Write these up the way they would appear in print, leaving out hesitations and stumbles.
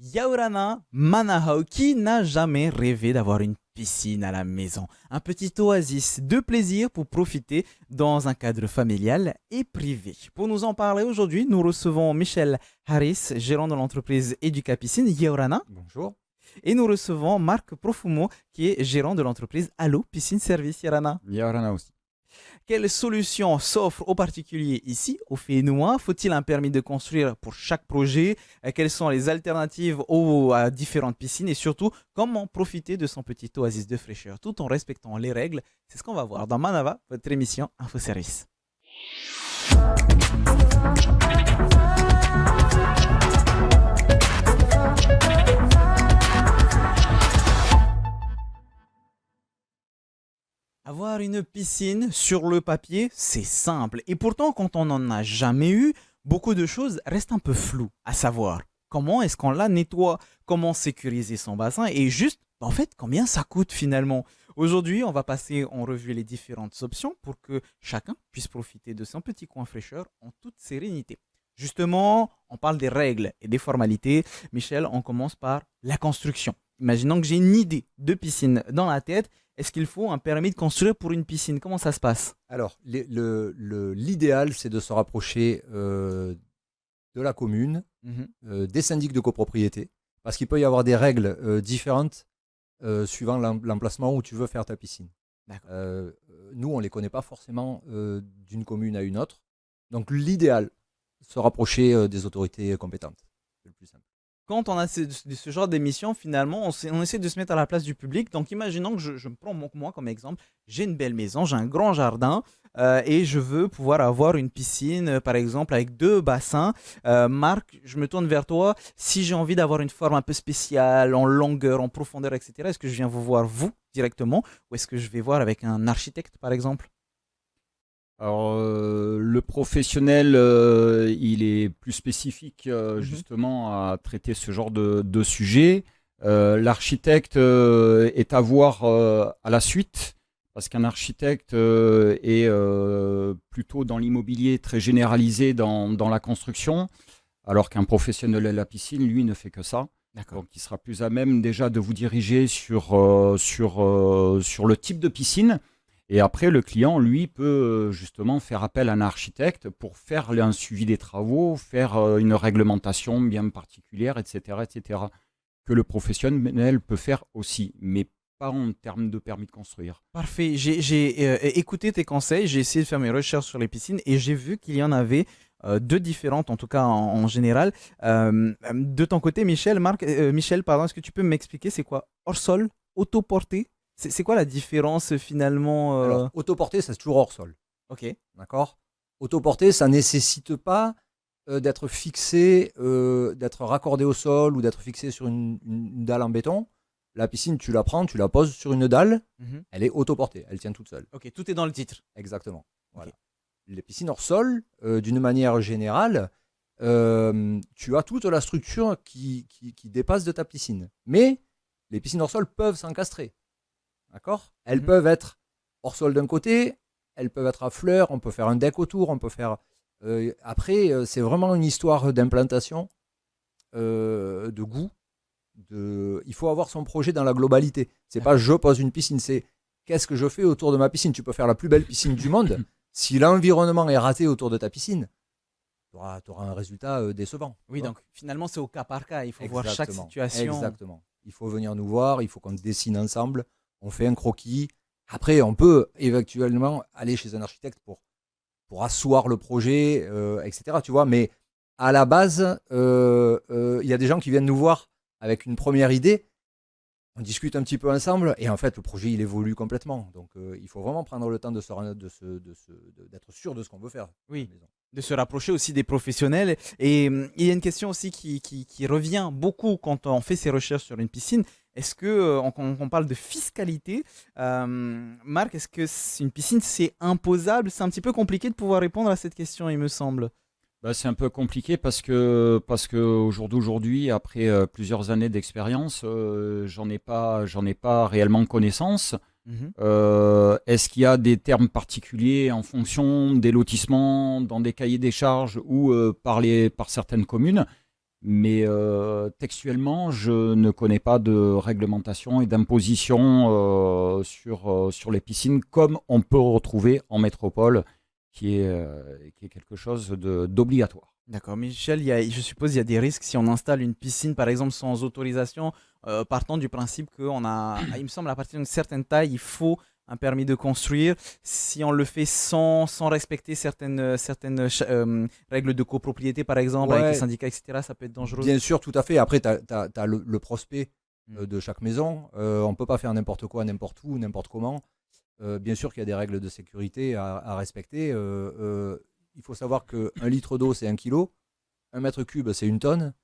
Yaurana Manahau, qui n'a jamais rêvé d'avoir une piscine à la maison? Un petit oasis de plaisir pour profiter dans un cadre familial et privé. Pour nous en parler aujourd'hui, nous recevons Michel Harris, gérant de l'entreprise Educa Piscine Yaurana, Bonjour. et nous recevons Marc Profumo, qui est gérant de l'entreprise Allo Piscine Service Yaurana. Yarana aussi. Quelles solutions s'offrent aux particuliers ici, au Fénois? Faut-il un permis de construire pour chaque projet? Quelles sont les alternatives à différentes piscines? Et surtout, comment profiter de son petit oasis de fraîcheur tout en respectant les règles? C'est ce qu'on va voir dans Manava, votre émission Info Service. Avoir une piscine sur le papier, c'est simple. Et pourtant, quand on n'en a jamais eu, beaucoup de choses restent un peu floues. À savoir, comment est-ce qu'on la nettoie? Comment sécuriser son bassin? Et juste, en fait, combien ça coûte finalement? Aujourd'hui, on va passer en revue les différentes options pour que chacun puisse profiter de son petit coin fraîcheur en toute sérénité. Justement, on parle des règles et des formalités. Michel, on commence par la construction. Imaginons que j'ai une idée de piscine dans la tête. Est-ce qu'il faut un permis de construire pour une piscine? Comment ça se passe? Alors, l'idéal, c'est de se rapprocher de la commune, Mhm. des syndics de copropriété, parce qu'il peut y avoir des règles différentes suivant l'emplacement où tu veux faire ta piscine. D'accord. Nous, on ne les connaît pas forcément d'une commune à une autre. Donc, l'idéal, se rapprocher des autorités compétentes. C'est le plus simple. Quand on a ce genre d'émission, finalement, on essaie de se mettre à la place du public. Donc, imaginons que je me prends moi comme exemple. J'ai une belle maison, j'ai un grand jardin et je veux pouvoir avoir une piscine, par exemple, avec deux bassins. Marc, je me tourne vers toi. Si j'ai envie d'avoir une forme un peu spéciale, en longueur, en profondeur, etc., est-ce que je viens vous voir, vous, directement, ou est-ce que je vais voir avec un architecte, par exemple? Alors, le professionnel, il est plus spécifique Mhm. justement à traiter ce genre de sujet. L'architecte est à voir à la suite, parce qu'un architecte est plutôt dans l'immobilier très généralisé dans la construction, alors qu'un professionnel de la piscine, lui, ne fait que ça. D'accord. Donc, il sera plus à même déjà de vous diriger sur le type de piscine. Et après, le client, lui, peut justement faire appel à un architecte pour faire un suivi des travaux, faire une réglementation bien particulière, etc., etc., que le professionnel peut faire aussi, mais pas en termes de permis de construire. Parfait. J'ai écouté tes conseils, j'ai essayé de faire mes recherches sur les piscines et j'ai vu qu'il y en avait deux différentes, en tout cas en général. De ton côté, Michel, pardon, est-ce que tu peux m'expliquer c'est quoi hors sol, autoporté? C'est quoi la différence finalement Alors, autoporté, ça, c'est toujours hors sol. Ok, D'accord. Autoporté, ça ne nécessite pas d'être fixé, d'être raccordé au sol ou d'être fixé sur une dalle en béton. La piscine, tu la prends, tu la poses sur une dalle, mhm. elle est autoportée, elle tient toute seule. Ok, tout est dans le titre. Exactement. Ok. Voilà. Les piscines hors sol, d'une manière générale, tu as toute la structure qui dépasse de ta piscine. Mais les piscines hors sol peuvent s'encastrer. D'accord. Elles Mhm. peuvent être hors sol d'un côté, elles peuvent être à fleurs, on peut faire un deck autour, on peut faire. Après, c'est vraiment une histoire d'implantation, de goût. Il faut avoir son projet dans la globalité. C'est pas D'accord. je pose une piscine, c'est qu'est-ce que je fais autour de ma piscine. Tu peux faire la plus belle piscine du monde. Si l'environnement est raté autour de ta piscine, tu auras un résultat décevant. Tu Oui, vois. donc finalement c'est au cas par cas. Il faut voir chaque Exactement. situation. Exactement. Il faut venir nous voir, il faut qu'on dessine ensemble, on fait un croquis. Après, on peut éventuellement aller chez un architecte pour asseoir le projet, etc. Tu vois, mais à la base, il y a des gens qui viennent nous voir avec une première idée. On discute un petit peu ensemble et en fait, le projet il évolue complètement. Donc, il faut vraiment prendre le temps d'être sûr de ce qu'on veut faire à la Oui, maison. de se rapprocher aussi des professionnels. Et il y a une question aussi qui revient beaucoup quand on fait ses recherches sur une piscine. Est-ce que, quand on parle de fiscalité, Marc, est-ce que une piscine, c'est imposable? C'est un petit peu compliqué de pouvoir répondre à cette question, il me semble. Bah, c'est un peu compliqué parce que au jour d'aujourd'hui, après plusieurs années d'expérience, j'en ai pas réellement connaissance. Mhm. Est-ce qu'il y a des termes particuliers en fonction des lotissements, dans des cahiers des charges ou par certaines communes? Mais textuellement, je ne connais pas de réglementation et d'imposition sur les piscines comme on peut retrouver en métropole, qui est quelque chose d'obligatoire. D'accord, Michel, je suppose il y a des risques si on installe une piscine, par exemple, sans autorisation, partant du principe qu'on a, il me semble, à partir d'une certaine taille, il faut un permis de construire. Si on le fait sans respecter certaines règles de copropriété, par exemple, avec les Ouais, syndicats, etc., ça peut être dangereux. bien sûr, tout à fait. Après, tu as le prospect Mm. de chaque maison. On ne peut pas faire n'importe quoi, n'importe où, n'importe comment. Bien sûr qu'il y a des règles de sécurité à respecter. Il faut savoir qu'un litre d'eau, c'est 1 kilo. 1 mètre cube, c'est 1 tonne.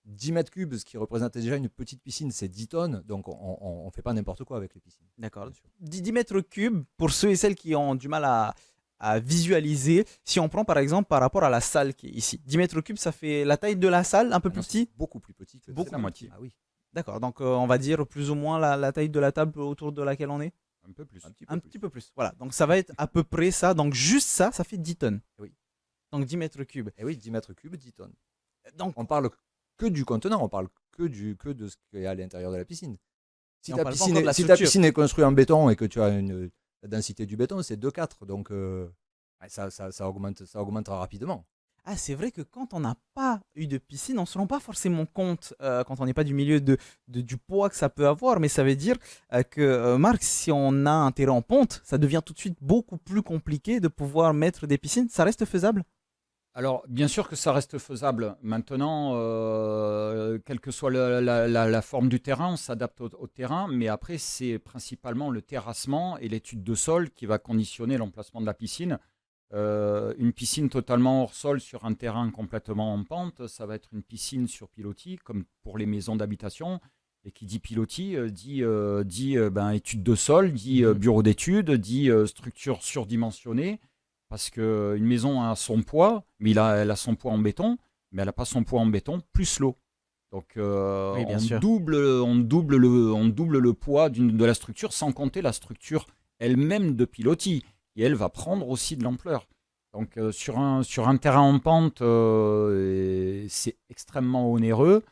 10 mètres cubes, ce qui représente déjà une petite piscine, c'est 10 tonnes. Donc, on ne fait pas n'importe quoi avec les piscines. D'accord. Bien sûr. 10 mètres cubes, pour ceux et celles qui ont du mal à visualiser, si on prend par exemple par rapport à la salle qui est ici, 10 mètres cubes, ça fait la taille de la salle, un peu Ah plus non, c'est petit. beaucoup plus petit que Beaucoup C'est la moitié, Ah oui, D'accord, donc on va dire plus ou moins la taille de la table autour de laquelle on est. un peu plus. un petit peu Un plus. petit peu plus. Voilà, donc ça va être à peu près ça. Donc juste ça, ça fait 10 tonnes. Oui. Donc 10 mètres cubes. Et oui, 10 mètres cubes, 10 tonnes. Donc, On parle que du contenant, on parle que de ce qu'il y a à l'intérieur de la piscine. Si et on ta parle pas piscine, encore de la si ta structure. piscine est construite en béton et que tu as la densité du béton, c'est 2,4. Donc ça augmentera rapidement. Ah, c'est vrai que quand on n'a pas eu de piscine, on ne se rend pas forcément compte, quand on n'est pas du milieu du poids que ça peut avoir, mais ça veut dire que, Marc, si on a un terrain en pente, ça devient tout de suite beaucoup plus compliqué de pouvoir mettre des piscines. Ça reste faisable? Alors, bien sûr que ça reste faisable. Maintenant, quelle que soit la forme du terrain, on s'adapte au terrain, mais après, c'est principalement le terrassement et l'étude de sol qui va conditionner l'emplacement de la piscine. Une piscine totalement hors sol sur un terrain complètement en pente, ça va être une piscine sur pilotis, comme pour les maisons d'habitation. Et qui dit pilotis dit étude de sol, dit bureau d'études, dit structure surdimensionnée. Parce qu'une maison a son poids, mais elle a son poids en béton, mais elle n'a pas son poids en béton plus l'eau. Donc Oui, bien on sûr. double le poids de la structure, sans compter la structure elle-même de pilotis. Et elle va prendre aussi de l'ampleur. Donc sur un terrain en pente, c'est extrêmement onéreux,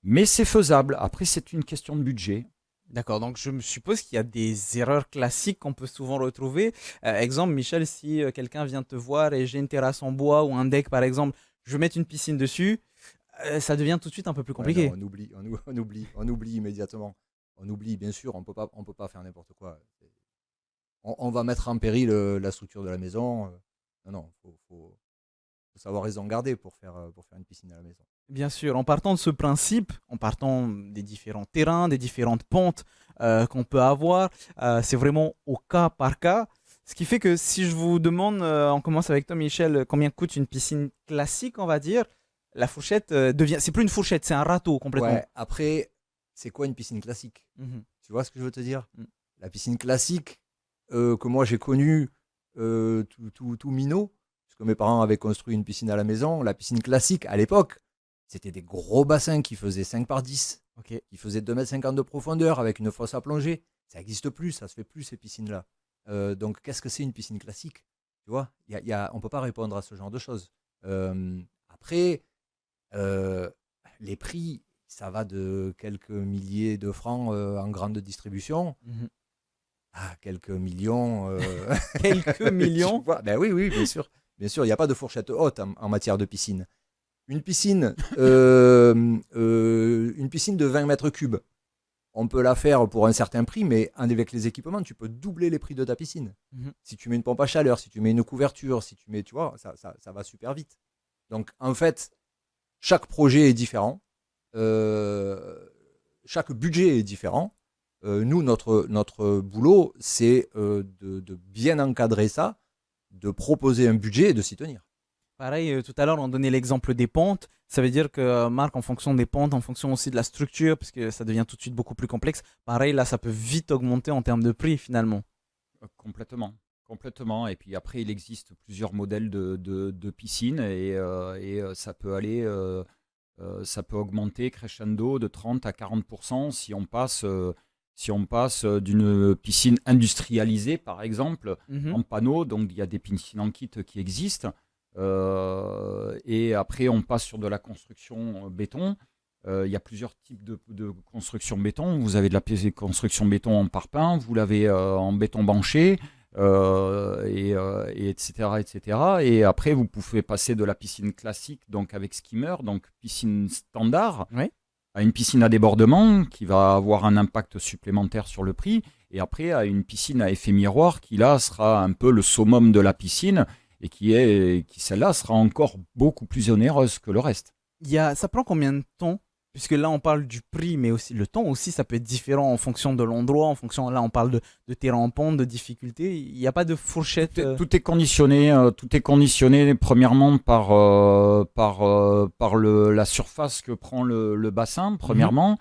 mais c'est faisable. Après, c'est une question de budget. D'accord, donc je me suppose qu'il y a des erreurs classiques qu'on peut souvent retrouver. Exemple, Michel, si quelqu'un vient te voir et j'ai une terrasse en bois ou un deck par exemple, je veux mettre une piscine dessus, ça devient tout de suite un peu plus Ouais, non, compliqué. on oublie immédiatement. On oublie, bien sûr, on peut pas faire n'importe quoi. On va mettre en péril la structure de la maison. Non, faut savoir raison garder pour faire une piscine à la maison. Bien sûr, en partant de ce principe, en partant des différents terrains, des différentes pentes qu'on peut avoir, c'est vraiment au cas par cas. Ce qui fait que si je vous demande, on commence avec toi Michel, combien coûte une piscine classique, on va dire, la fourchette devient, c'est plus une fourchette, c'est un râteau complètement. Ouais, après, c'est quoi une piscine classique? Mhm. Tu vois ce que je veux te dire? Mm. La piscine classique que moi j'ai connue tout minot, puisque mes parents avaient construit une piscine à la maison. La piscine classique, à l'époque, c'était des gros bassins qui faisaient 5 par 10, Ok. qui faisaient 2,50 m de profondeur avec une fosse à plonger. Ça n'existe plus, ça se fait plus ces piscines-là. Donc qu'est-ce que c'est une piscine classique? Tu vois, on ne peut pas répondre à ce genre de choses. Après, les prix, ça va de quelques milliers de francs en grande distribution Mhm. à quelques millions. Quelques millions. Tu vois, ben oui, oui, bien sûr. Bien sûr, il n'y a pas de fourchette haute en matière de piscine. Une piscine de 20 mètres cubes, on peut la faire pour un certain prix, mais avec les équipements, tu peux doubler les prix de ta piscine. Mhm. Si tu mets une pompe à chaleur, si tu mets une couverture, si tu mets, tu vois, ça va super vite. Donc, en fait, chaque projet est différent. Chaque budget est différent. Nous, notre boulot, c'est de bien encadrer ça, de proposer un budget et de s'y tenir. Pareil, tout à l'heure, on donnait l'exemple des pentes. Ça veut dire que, Marc, en fonction des pentes, en fonction aussi de la structure, parce que ça devient tout de suite beaucoup plus complexe, pareil, là, ça peut vite augmenter en termes de prix, finalement. Complètement. Complètement. Et puis après, il existe plusieurs modèles de piscines et ça peut aller, ça peut augmenter crescendo de 30 à 40% si on passe d'une piscine industrialisée, par exemple, Mhm. en panneau. Donc, il y a des piscines en kit qui existent. Et après, on passe sur de la construction béton. Il y a plusieurs types de construction béton. Vous avez de la construction béton en parpaing, vous l'avez en béton banché, et etc., etc. Et après, vous pouvez passer de la piscine classique, donc avec skimmer, donc piscine standard, Oui. à une piscine à débordement qui va avoir un impact supplémentaire sur le prix. Et après, à une piscine à effet miroir qui, là, sera un peu le summum de la piscine et qui celle-là, sera encore beaucoup plus onéreuse que le reste. Ça prend combien de temps? Puisque là, on parle du prix, mais aussi le temps aussi, ça peut être différent en fonction de l'endroit, en fonction, là, on parle de terrain en pente, de difficulté. Il n'y a pas de fourchette. Tout est conditionné premièrement par la surface que prend le bassin, premièrement.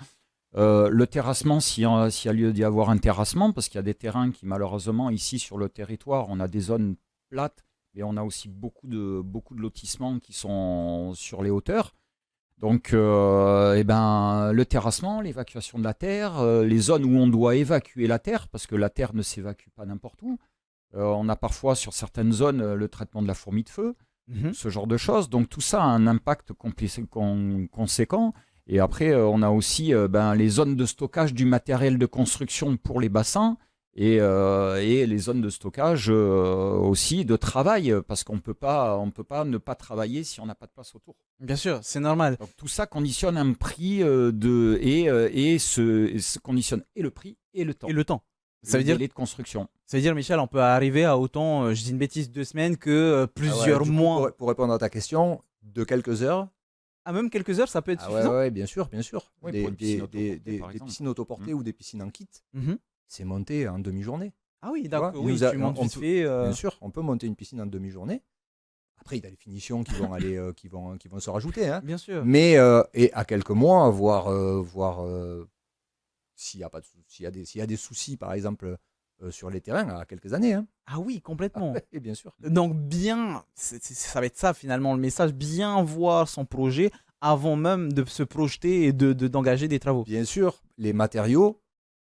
Le terrassement, s'il y a lieu d'y avoir un terrassement, parce qu'il y a des terrains qui, malheureusement, ici sur le territoire, on a des zones plates, mais on a aussi beaucoup de lotissements qui sont sur les hauteurs. Donc, le terrassement, l'évacuation de la terre, les zones où on doit évacuer la terre, parce que la terre ne s'évacue pas n'importe où. On a parfois sur certaines zones le traitement de la fourmi de feu, ce genre de choses. Donc tout ça a un impact conséquent. Et après, on a aussi les zones de stockage du matériel de construction pour les bassins et les zones de stockage aussi de travail, parce qu'on peut pas ne pas travailler si on n'a pas de place autour. Bien sûr, c'est normal. Donc tout ça conditionne un prix se conditionne et le prix et le temps. Et le temps. Ça veut dire délai de construction. Ça veut dire, Michel, on peut arriver à autant, je dis une bêtise, 2 semaines que plusieurs mois. Pour répondre à ta question, de quelques heures. Ah, même quelques heures, ça peut être suffisant. Ouais, bien sûr. Oui, des piscines autoportées ou des piscines en kit, c'est monté en demi-journée. Ah oui, d'accord. Oui, tu montes vite fait. Bien sûr, on peut monter une piscine en demi-journée. Après, il y a les finitions qui vont aller, qui vont se rajouter. Hein. Bien sûr. Mais et à quelques mois, voir s'il y a des soucis, par exemple, sur les terrains, à quelques années. Hein. Ah oui, complètement. Et bien sûr. Donc ça va être ça finalement le message, bien voir son projet avant même de se projeter et d'engager des travaux. Bien sûr, les matériaux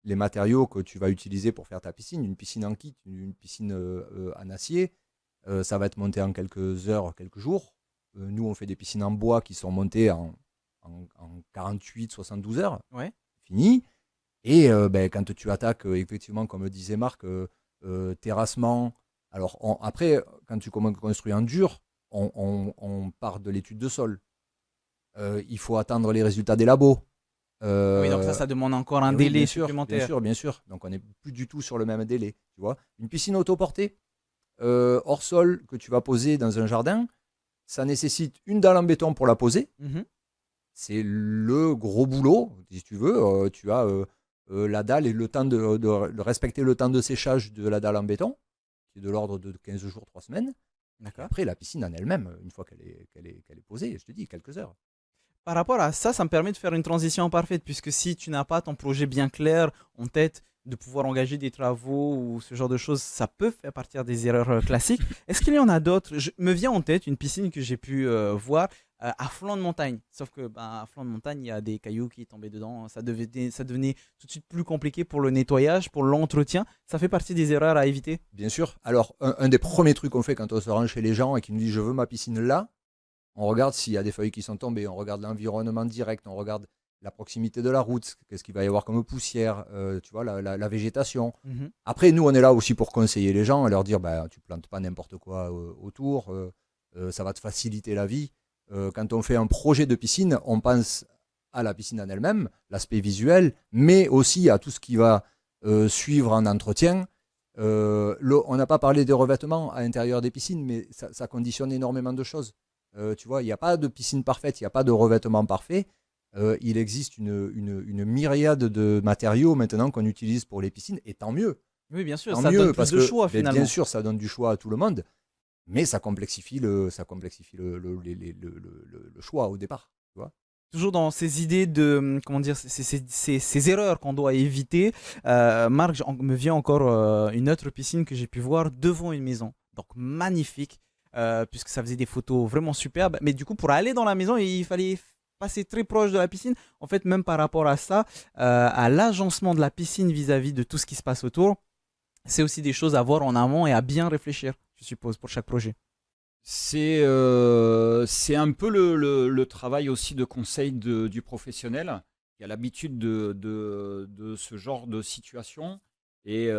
que tu vas utiliser pour faire ta piscine, une piscine en kit, une piscine en acier, ça va être monté en quelques heures, quelques jours. Nous, on fait des piscines en bois qui sont montées en 48, 72 heures. Ouais. Fini. Et quand tu attaques, effectivement, comme disait Marc, terrassement. Alors, après, quand tu construis en dur, on part de l'étude de sol. Il faut attendre les résultats des labos. Oui, donc ça demande encore un délai supplémentaire. Bien sûr. Donc, on n'est plus du tout sur le même délai. Tu vois, une piscine autoportée, hors sol, que tu vas poser dans un jardin, ça nécessite une dalle en béton pour la poser. C'est le gros boulot. Si tu veux, tu as la dalle et le temps de respecter le temps de séchage de la dalle en béton, qui est de l'ordre de 15 jours, 3 semaines. D'accord. Après, la piscine en elle-même, une fois qu'elle est posée, je te dis, quelques heures. Par rapport à ça, ça me permet de faire une transition parfaite, puisque si tu n'as pas ton projet bien clair en tête, de pouvoir engager des travaux ou ce genre de choses, ça peut faire partie des erreurs classiques. Est-ce qu'il y en a d'autres? Me vient en tête une piscine que j'ai pu voir à flanc de montagne. Sauf que à flanc de montagne, il y a des cailloux qui tombaient dedans. Ça devenait tout de suite plus compliqué pour le nettoyage, pour l'entretien. Ça fait partie des erreurs à éviter? Bien sûr. Alors, un des premiers trucs qu'on fait quand on se rend chez les gens et qu'ils nous disent « je veux ma piscine là », on regarde s'il y a des feuilles qui sont tombées, on regarde l'environnement direct, on regarde la proximité de la route, qu'est-ce qu'il va y avoir comme poussière, tu vois, la végétation. Après, nous, on est là aussi pour conseiller les gens et leur dire tu plantes pas n'importe quoi autour, ça va te faciliter la vie. Quand on fait un projet de piscine, on pense à la piscine en elle-même, l'aspect visuel, mais aussi à tout ce qui va suivre en entretien. On n'a pas parlé des revêtements à l'intérieur des piscines, mais ça conditionne énormément de choses. Tu vois, il n'y a pas de piscine parfaite, il n'y a pas de revêtement parfait. Il existe une myriade de matériaux maintenant qu'on utilise pour les piscines, et tant mieux. Oui, bien sûr, ça donne plus de choix finalement. Bien sûr, ça donne du choix à tout le monde, mais ça complexifie le choix au départ. Tu vois. Toujours dans ces idées de, comment dire, ces erreurs qu'on doit éviter. Marc, me vient encore une autre piscine que j'ai pu voir devant une maison. Donc magnifique, puisque ça faisait des photos vraiment superbes. Mais du coup, pour aller dans la maison, il fallait passer très proche de la piscine. En fait, même par rapport à ça, à l'agencement de la piscine vis-à-vis de tout ce qui se passe autour, c'est aussi des choses à voir en amont et à bien réfléchir, je suppose, pour chaque projet. C'est un peu le travail aussi de conseil du professionnel qui a l'habitude de ce genre de situation et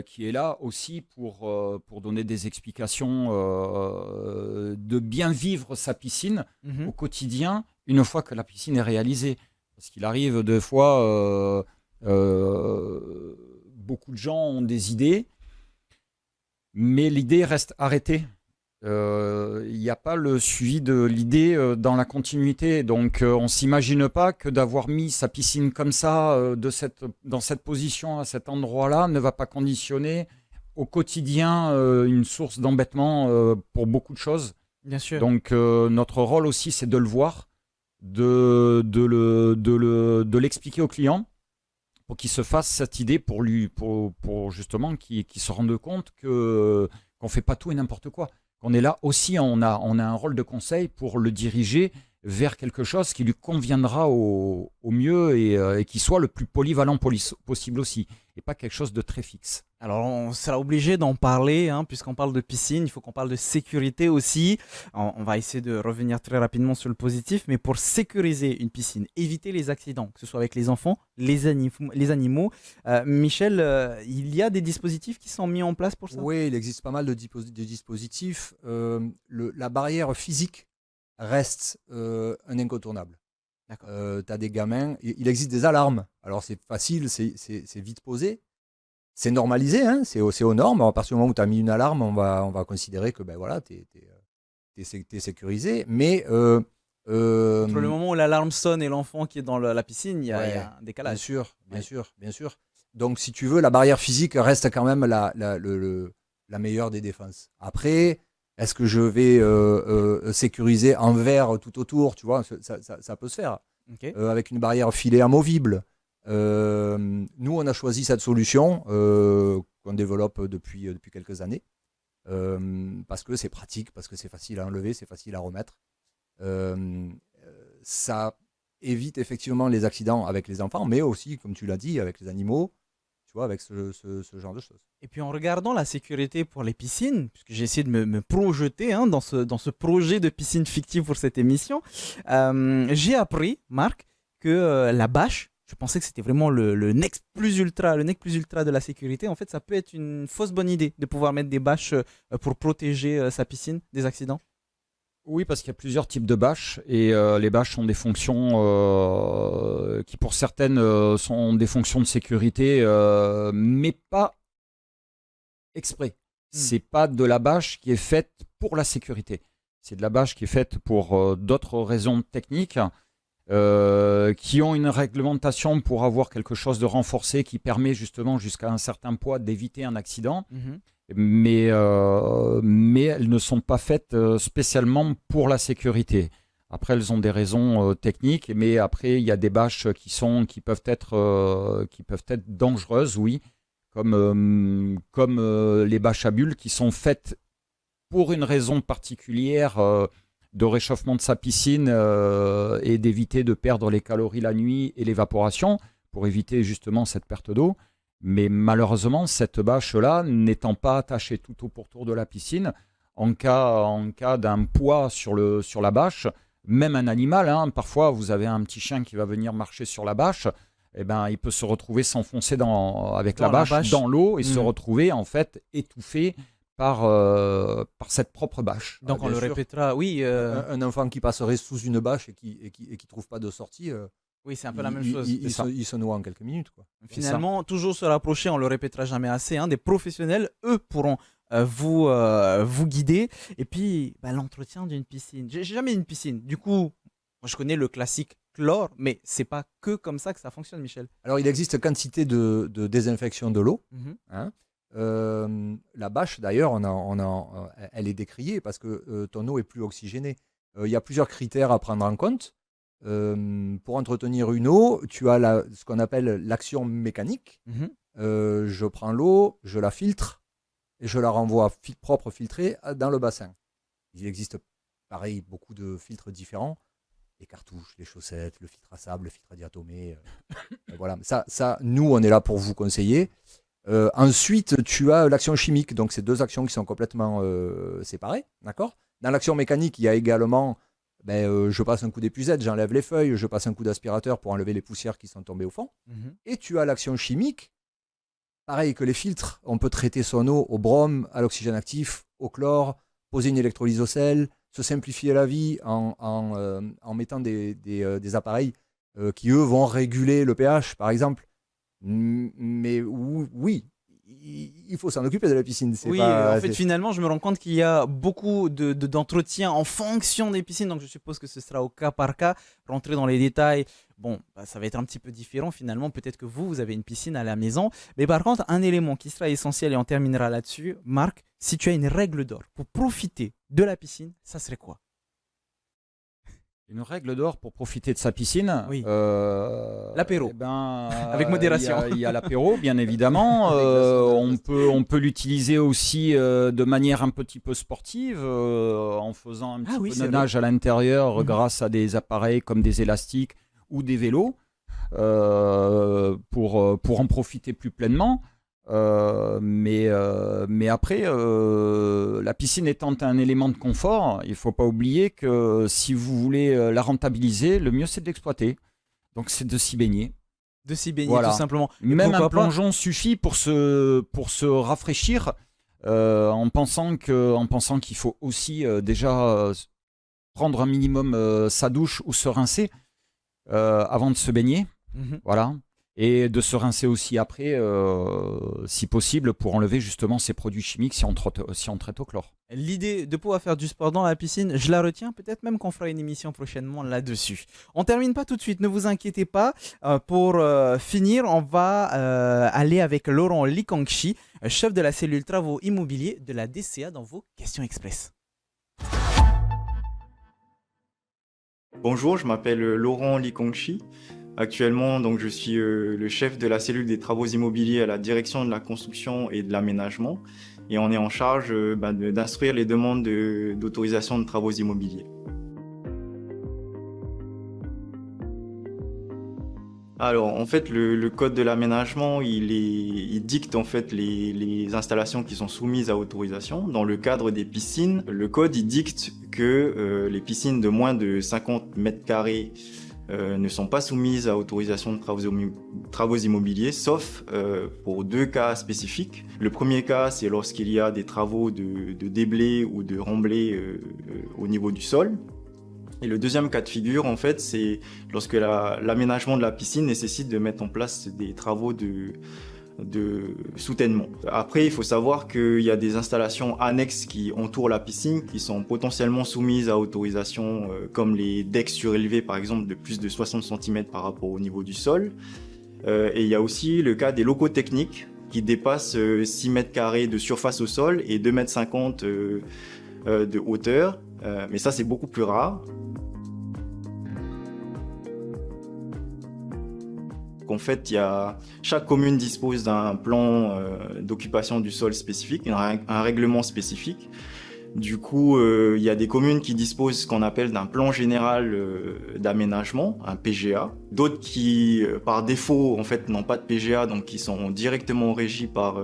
qui est là aussi pour donner des explications, de bien vivre sa piscine au quotidien une fois que la piscine est réalisée. Parce qu'il arrive des fois, beaucoup de gens ont des idées, mais l'idée reste arrêtée. Il n'y a pas le suivi de l'idée dans la continuité. Donc, on ne s'imagine pas que d'avoir mis sa piscine comme ça, dans cette position, à cet endroit-là, ne va pas conditionner au quotidien une source d'embêtement pour beaucoup de choses. Bien sûr. Donc, notre rôle aussi, c'est de le voir, de l'expliquer au client pour qu'il se fasse cette idée pour justement qu'il se rende compte qu'on ne fait pas tout et n'importe quoi. On est là aussi, on a un rôle de conseil pour le diriger vers quelque chose qui lui conviendra au mieux et qui soit le plus polyvalent possible aussi, et pas quelque chose de très fixe. Alors, on sera obligé d'en parler, hein, puisqu'on parle de piscine, il faut qu'on parle de sécurité aussi. On va essayer de revenir très rapidement sur le positif, mais pour sécuriser une piscine, éviter les accidents, que ce soit avec les enfants, les animaux. Michel, il y a des dispositifs qui sont mis en place pour ça? Oui, il existe pas mal de dispositifs. La barrière physique reste un incontournable. D'accord. Tu as des gamins, il existe des alarmes. Alors c'est facile, c'est vite posé. C'est normalisé, hein, c'est aux normes. À partir du moment où tu as mis une alarme, on va considérer que ben voilà, tu es sécurisé. Mais Entre le moment où l'alarme sonne et l'enfant qui est dans la piscine, il y a un décalage. Bien sûr. Donc si tu veux, la barrière physique reste quand même la meilleure des défenses. Après, est-ce que je vais sécuriser en verre tout autour? Tu vois, ça peut se faire. Okay. Avec une barrière filet amovible. Nous, on a choisi cette solution qu'on développe depuis quelques années parce que c'est pratique, parce que c'est facile à enlever, c'est facile à remettre. Ça évite effectivement les accidents avec les enfants, mais aussi, comme tu l'as dit, avec les animaux, tu vois, avec ce genre de choses. Et puis en regardant la sécurité pour les piscines, puisque j'ai essayé de me projeter dans ce projet de piscine fictive pour cette émission, j'ai appris, Marc, que la bâche, je pensais que c'était vraiment le nec plus ultra de la sécurité. En fait, ça peut être une fausse bonne idée de pouvoir mettre des bâches pour protéger sa piscine des accidents. Oui, parce qu'il y a plusieurs types de bâches et les bâches ont des fonctions qui pour certaines sont des fonctions de sécurité, mais pas exprès. C'est pas de la bâche qui est faite pour la sécurité. C'est de la bâche qui est faite pour d'autres raisons techniques qui ont une réglementation pour avoir quelque chose de renforcé qui permet justement jusqu'à un certain poids d'éviter un accident. Mais elles ne sont pas faites spécialement pour la sécurité. Après, elles ont des raisons techniques, mais après, il y a des bâches qui peuvent être dangereuses, oui, comme les bâches à bulles qui sont faites pour une raison particulière de réchauffement de sa piscine et d'éviter de perdre les calories la nuit et l'évaporation, pour éviter justement cette perte d'eau. Mais malheureusement, cette bâche-là, n'étant pas attachée tout au pourtour de la piscine, en cas d'un poids sur la bâche, même un animal, hein, parfois vous avez un petit chien qui va venir marcher sur la bâche, eh ben, il peut se retrouver s'enfoncer avec la bâche dans l'eau et se retrouver en fait étouffé par cette propre bâche. Donc on le répétera, oui. Un enfant qui passerait sous une bâche et qui trouve pas de sortie. Oui, c'est un peu la même chose. Il se noie en quelques minutes, quoi. Finalement, toujours se rapprocher, on le répétera jamais assez, des professionnels, eux pourront vous guider. Et puis, l'entretien d'une piscine. J'ai jamais une piscine. Du coup, moi, je connais le classique chlore, mais c'est pas que comme ça que ça fonctionne, Michel. Alors, il existe quantité de désinfection de l'eau. La bâche, d'ailleurs, elle est décriée parce que ton eau est plus oxygénée. Il y a plusieurs critères à prendre en compte. Pour entretenir une eau, tu as ce qu'on appelle l'action mécanique. Je prends l'eau, je la filtre et je la renvoie propre filtrée dans le bassin. Il existe, pareil, beaucoup de filtres différents. Les cartouches, les chaussettes, le filtre à sable, le filtre à diatomée. Voilà. Ça, nous, on est là pour vous conseiller. Ensuite, tu as l'action chimique. Donc, c'est deux actions qui sont complètement séparées. D'accord ? Dans l'action mécanique, il y a également, je passe un coup d'épuisette, j'enlève les feuilles, je passe un coup d'aspirateur pour enlever les poussières qui sont tombées au fond. Et tu as l'action chimique, pareil que les filtres, on peut traiter son eau au brome, à l'oxygène actif, au chlore, poser une électrolyse au sel, se simplifier la vie en mettant des appareils qui, eux, vont réguler le pH, par exemple. Mais oui, il faut s'en occuper de la piscine. Oui, en fait, finalement, je me rends compte qu'il y a beaucoup d'entretien en fonction des piscines. Donc, je suppose que ce sera au cas par cas. Rentrer dans les détails, bon, ça va être un petit peu différent finalement. Peut-être que vous avez une piscine à la maison. Mais par contre, un élément qui sera essentiel, et on terminera là-dessus, Marc, si tu as une règle d'or pour profiter de la piscine, ça serait quoi? Une règle d'or pour profiter de sa piscine. Oui. L'apéro. Avec modération. Il y a l'apéro, bien évidemment. On peut l'utiliser aussi de manière un petit peu sportive, en faisant un petit peu de nage à l'intérieur grâce à des appareils comme des élastiques ou des vélos, pour en profiter plus pleinement. Mais après, la piscine étant un élément de confort, il ne faut pas oublier que si vous voulez la rentabiliser, le mieux c'est de l'exploiter. Donc c'est de s'y baigner. De s'y baigner, tout simplement. Et même un plongeon suffit pour se rafraîchir, en pensant qu'il faut aussi déjà prendre un minimum sa douche ou se rincer avant de se baigner. Voilà. Et de se rincer aussi après, si possible, pour enlever justement ces produits chimiques si on traite au chlore. L'idée de pouvoir faire du sport dans la piscine, je la retiens. Peut-être même qu'on fera une émission prochainement là-dessus. On termine pas tout de suite, ne vous inquiétez pas. Pour finir, on va aller avec Laurent Likangchi, chef de la cellule travaux immobiliers de la DCA dans vos questions express. Bonjour, je m'appelle Laurent Likangchi. Actuellement, donc, je suis le chef de la cellule des travaux immobiliers à la direction de la construction et de l'aménagement. Et on est en charge d'instruire les demandes d'autorisation de travaux immobiliers. Alors, en fait, le code de l'aménagement, il dicte en fait les installations qui sont soumises à autorisation. Dans le cadre des piscines, le code il dicte que les piscines de moins de 50 mètres carrés ne sont pas soumises à autorisation de travaux immobiliers, sauf pour deux cas spécifiques. Le premier cas, c'est lorsqu'il y a des travaux de déblai ou de remblai au niveau du sol. Et le deuxième cas de figure, en fait, c'est lorsque l'aménagement de la piscine nécessite de mettre en place des travaux de soutènement. Après, il faut savoir qu'il y a des installations annexes qui entourent la piscine qui sont potentiellement soumises à autorisation, comme les decks surélevés par exemple de plus de 60 cm par rapport au niveau du sol. Et il y a aussi le cas des locaux techniques qui dépassent 6 mètres carrés de surface au sol et 2,50 m de hauteur. Mais ça, c'est beaucoup plus rare. En fait, chaque commune dispose d'un plan d'occupation du sol spécifique, un règlement spécifique. Du coup, il y a des communes qui disposent ce qu'on appelle d'un plan général d'aménagement, un PGA. D'autres qui, par défaut, en fait, n'ont pas de PGA, donc qui sont directement régis par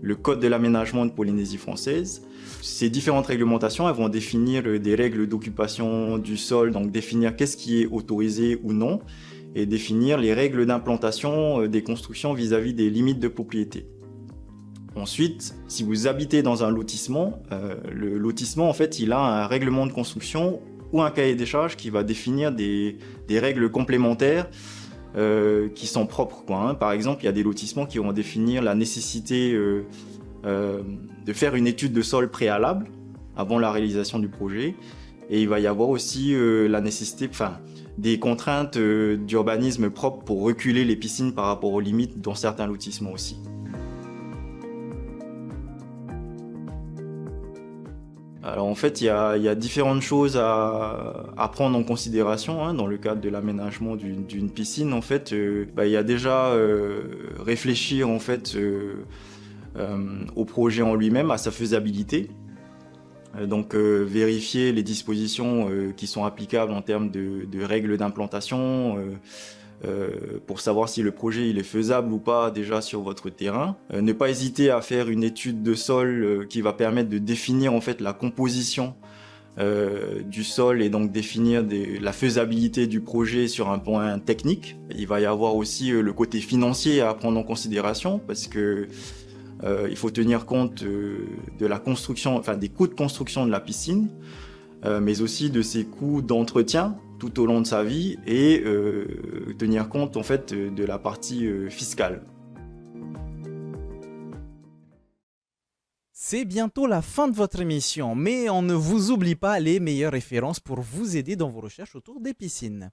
le Code de l'aménagement de Polynésie française. Ces différentes réglementations, elles vont définir des règles d'occupation du sol, donc définir qu'est-ce qui est autorisé ou non, et définir les règles d'implantation des constructions vis-à-vis des limites de propriété. Ensuite, si vous habitez dans un lotissement, le lotissement, en fait, il a un règlement de construction ou un cahier des charges qui va définir des règles complémentaires qui sont propres, quoi. Par exemple, il y a des lotissements qui vont définir la nécessité de faire une étude de sol préalable avant la réalisation du projet. Et il va y avoir aussi la nécessité, des contraintes d'urbanisme propres pour reculer les piscines par rapport aux limites dans certains lotissements aussi. Alors en fait, il y a différentes choses à prendre en considération dans le cadre de l'aménagement d'une piscine. En fait, il y a déjà réfléchir en fait au projet en lui-même, à sa faisabilité. Donc vérifier les dispositions qui sont applicables en termes de règles d'implantation pour savoir si le projet il est faisable ou pas déjà sur votre terrain. Ne pas hésiter à faire une étude de sol qui va permettre de définir en fait la composition du sol et donc définir la faisabilité du projet sur un point technique. Il va y avoir aussi le côté financier à prendre en considération parce que il faut tenir compte de la construction, enfin des coûts de construction de la piscine, mais aussi de ses coûts d'entretien tout au long de sa vie et tenir compte en fait de la partie fiscale. C'est bientôt la fin de votre émission, mais on ne vous oublie pas les meilleures références pour vous aider dans vos recherches autour des piscines.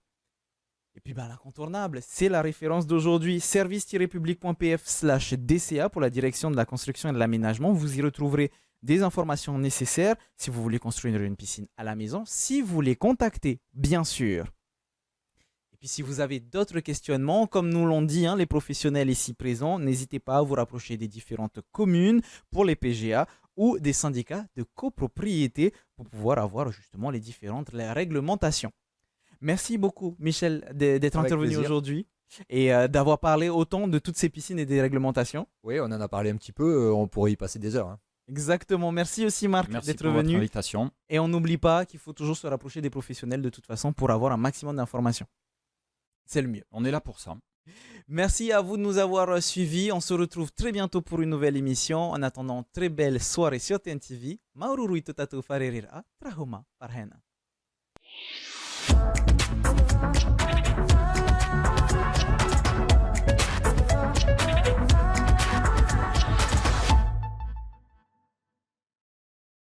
Et puis l'incontournable, c'est la référence d'aujourd'hui, service-public.pf/dca pour la direction de la construction et de l'aménagement. Vous y retrouverez des informations nécessaires si vous voulez construire une piscine à la maison, si vous les contactez, bien sûr. Et puis si vous avez d'autres questionnements, comme nous l'ont dit les professionnels ici présents, n'hésitez pas à vous rapprocher des différentes communes pour les PGA ou des syndicats de copropriété pour pouvoir avoir justement les différentes réglementations. Merci beaucoup, Michel, d'être Avec intervenu plaisir. aujourd'hui et d'avoir parlé autant de toutes ces piscines et des réglementations. Oui, on en a parlé un petit peu, on pourrait y passer des heures. Exactement. Merci aussi, Marc, Merci d'être pour votre venu. invitation. Et on n'oublie pas qu'il faut toujours se rapprocher des professionnels de toute façon pour avoir un maximum d'informations. C'est le mieux. On est là pour ça. Merci à vous de nous avoir suivis. On se retrouve très bientôt pour une nouvelle émission. En attendant, très belle soirée sur TNTV. Maururu Itotatu Farerira, Trahoma Parhena.